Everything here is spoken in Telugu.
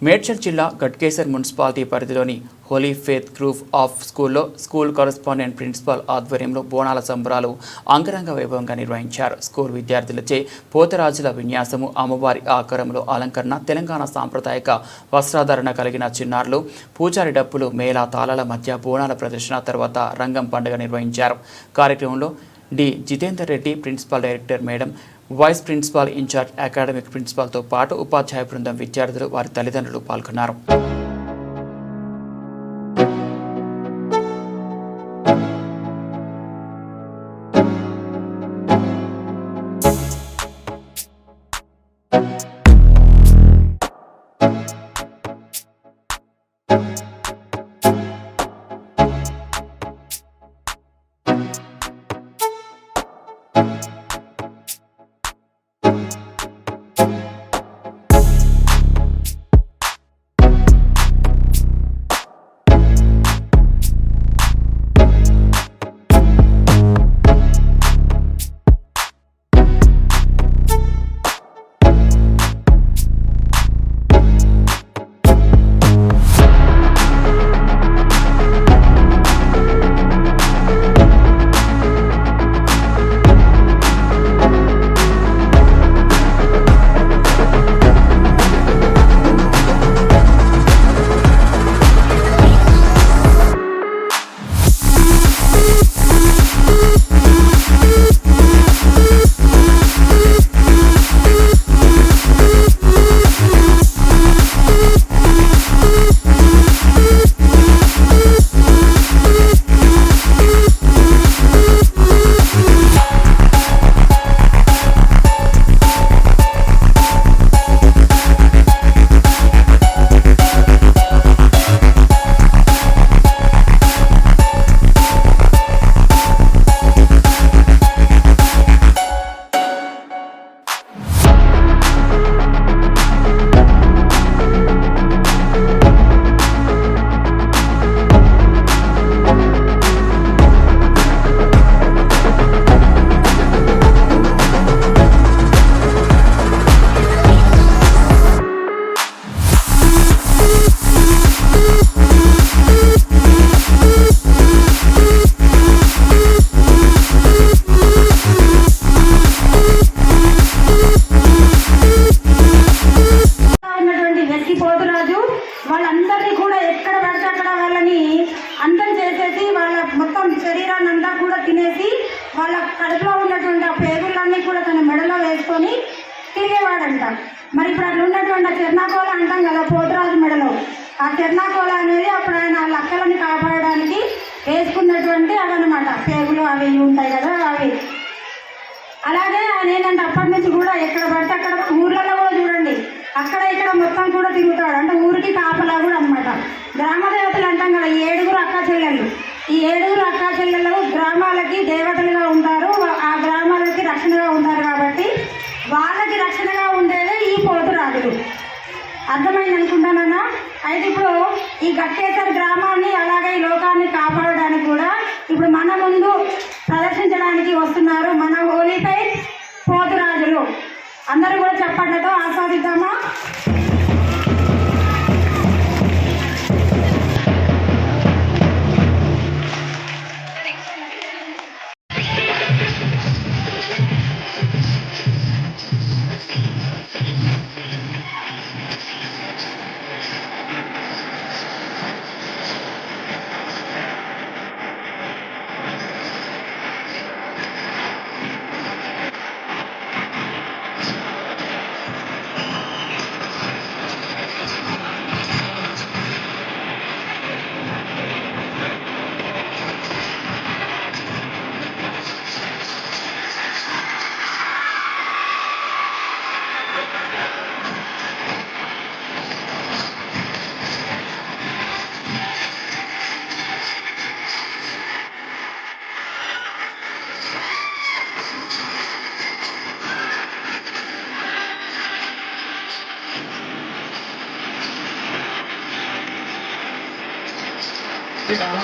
మేడ్చల్ జిల్లా గట్కేసర్ మున్సిపాలిటీ పరిధిలోని హోలీ ఫేత్ గ్రూప్ ఆఫ్ స్కూల్లో స్కూల్ కరస్పాండెంట్ ప్రిన్సిపాల్ ఆధ్వర్యంలో బోనాల సంబరాలు అంగరంగ వైభవంగా నిర్వహించారు. స్కూల్ విద్యార్థులచే పోతరాజుల విన్యాసము, అమ్మవారి ఆకారంలో అలంకరణ, తెలంగాణ సాంప్రదాయక వస్త్రాధరణ కలిగిన చిన్నారులు, పూజారి డప్పులు, మేళా తాళాల మధ్య బోనాల ప్రదర్శన తర్వాత రంగం పండుగ నిర్వహించారు. కార్యక్రమంలో D Jitender Reddy, principal director madam, vice principal, incharge academic ప్రిన్సిపాల్తో పాటు ఉపాధ్యాయ బృందం, విద్యార్థులు, వారి తల్లిదండ్రులు పాల్గొన్నారు. వాళ్ళందరినీ కూడా ఎక్కడ పడితే అక్కడ వాళ్ళని అంతం చేసేసి వాళ్ళ మొత్తం శరీరాన్ని అంతా కూడా తినేసి వాళ్ళ కడుపులో ఉన్నటువంటి ఆ పేగులన్నీ కూడా తన మెడలో వేసుకొని తిరిగేవాడంట. మరి ఇప్పుడు అట్లా ఉన్నటువంటి చెర్నాకోల అంటాం కదా, పోతురాజు మెడలో ఆ చెర్నాకోల అనేది అప్పుడు ఆయన లక్కలని కాపాడడానికి వేసుకున్నటువంటి అవన్నమాట, పేగులు అవి ఉంటాయి కదా అవి. అలాగే ఆయన ఏంటంటే అప్పటి నుంచి కూడా ఎక్కడ పడితే అక్కడ ఊర్లలో కూడా చూడండి, అక్కడ ఇక్కడ మొత్తం కూడా తిరుగుతాడు. అంటే ఊరికి కాపలా కూడా అనమాట. గ్రామ దేవతలు అంటాం కదా, 7 అక్కా చెల్లెళ్ళు. ఈ 7 అక్కా చెల్లెళ్ళు గ్రామాలకి దేవతలుగా ఉంటారు, ఆ గ్రామాలకి రక్షణగా ఉంటారు. కాబట్టి వాళ్ళకి రక్షణగా ఉండేదే ఈ పోతురాజులు. అర్థమైంది అనుకుంటానన్నా. అయితే ఇప్పుడు ఈ గట్కేసర్ గ్రామాన్ని అలాగే ఈ లోకాన్ని కాపాడడానికి కూడా ఇప్పుడు మన ముందు ప్రదర్శించడానికి వస్తున్నారు మన హోలీపై పోతురాజులు. అందరూ కూడా చప్పట్లతో ఆస్వాదిద్దామా?